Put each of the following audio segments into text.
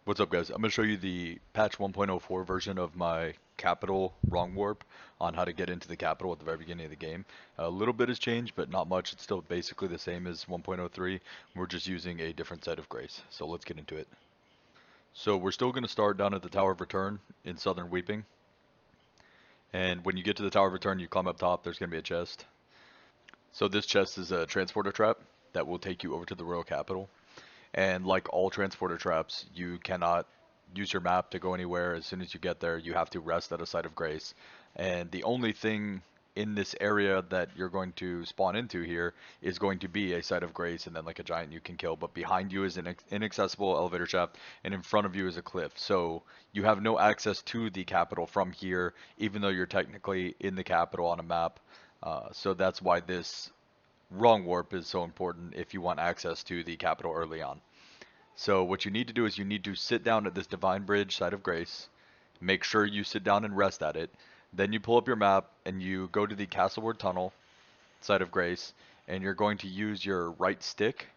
What's up, guys? I'm going to show you the patch 1.04 version of my capital wrong warp on how to get into the capital at the very beginning of the game. A little bit has changed, but not much. It's still basically the same as 1.03. We're just using a different set of grace. So let's get into it. So we're still going to start down at the Tower of Return in Southern Weeping. And when you get to the Tower of Return, you climb up top. There's going to be a chest. So this chest is a transporter trap that will take you over to the Royal Capital. And like all transporter traps, you cannot use your map to go anywhere. As soon as you get there, you have to rest at a site of grace. And the only thing in this area that you're going to spawn into here is going to be a site of grace and then like a giant you can kill. But behind you is an inaccessible elevator shaft, and in front of you is a cliff. So you have no access to the capital from here, even though you're technically in the capital on a map. So that's why this wrong warp is so important if you want access to the capital early on. So what you need to do is you need to sit down at this Divine Bridge site of grace. Make sure you sit down and rest at it. Then you pull up your map and you go to the Castleward Tunnel site of grace, and you're going to use your right stick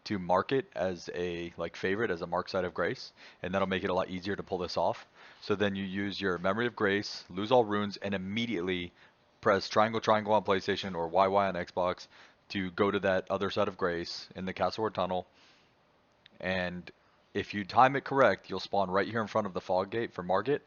to mark it as a favorite, as a mark site of grace, and that'll make it a lot easier to pull this off. So then you use your memory of grace, lose all runes, and immediately press triangle triangle on PlayStation or YY on Xbox to go to that other side of grace in the Castleward Tunnel. And if you time it correct, you'll spawn right here in front of the fog gate for Margit.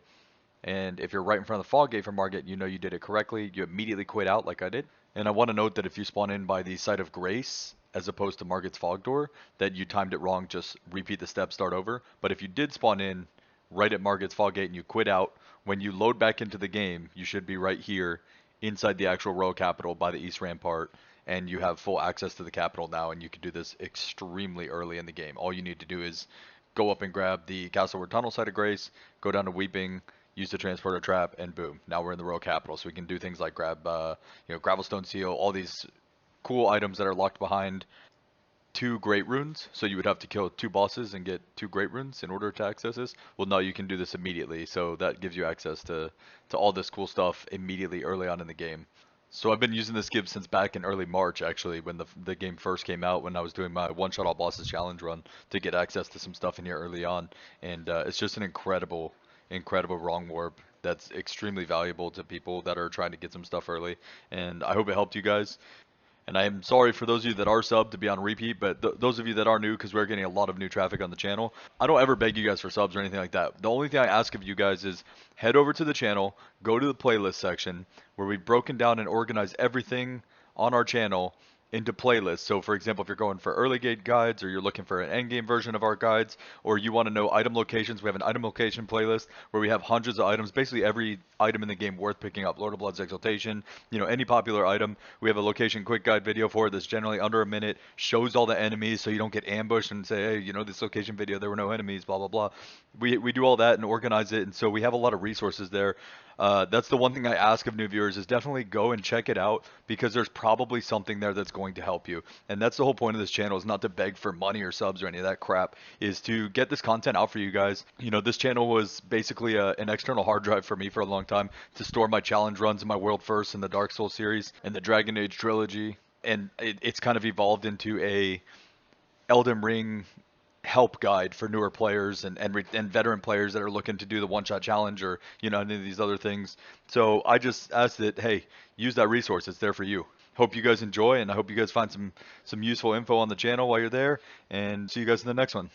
And if you're right in front of the fog gate for Margit, you know you did it correctly. You immediately quit out like I did. And I want to note that if you spawn in by the site of grace, as opposed to Margit's fog door, that you timed it wrong. Just repeat the steps, start over. But if you did spawn in right at Margit's fog gate and you quit out, when you load back into the game, you should be right here inside the actual Royal Capital by the East Rampart, and you have full access to the capital now, and you can do this extremely early in the game. All you need to do is go up and grab the Castleward Tunnel site of grace, go down to Weeping, use the transporter trap, and boom, now we're in the Royal Capital. So we can do things like grab Gravelstone Seal, all these cool items that are locked behind two great runes. So you would have to kill two bosses and get two great runes in order to access this. Well, no, you can do this immediately, so that gives you access to all this cool stuff immediately early on in the game. So I've been using this skip since back in early March, actually, when the game first came out, when I was doing my one-shot all bosses challenge run to get access to some stuff in here early on. And it's just an incredible, incredible wrong warp that's extremely valuable to people that are trying to get some stuff early. And I hope it helped you guys. And I am sorry for those of you that are subbed to be on repeat, but those of you that are new, because we're getting a lot of new traffic on the channel, I don't ever beg you guys for subs or anything like that. The only thing I ask of you guys is head over to the channel, go to the playlist section, where we've broken down and organized everything on our channel into playlists. So for example, if you're going for early game guides, or you're looking for an end game version of our guides, or you want to know item locations, we have an item location playlist where we have hundreds of items, basically every item in the game worth picking up. Lord of Blood's Exaltation, any popular item. We have a location quick guide video for it that's generally under a minute, shows all the enemies so you don't get ambushed and say, hey, this location video, there were no enemies, blah, blah, blah. We do all that and organize it, and so we have a lot of resources there. That's the one thing I ask of new viewers, is definitely go and check it out, because there's probably something there that's going to help you. And that's the whole point of this channel, is not to beg for money or subs or any of that crap, is to get this content out for you guys. This channel was basically an external hard drive for me for a long time to store my challenge runs in my World First and the Dark Souls series and the Dragon Age trilogy. And it's kind of evolved into a Elden Ring help guide for newer players and veteran players that are looking to do the one-shot challenge, or any of these other things. So I just ask that, hey, use that resource. It's there for you. Hope you guys enjoy, and I hope you guys find some useful info on the channel while you're there, and see you guys in the next one.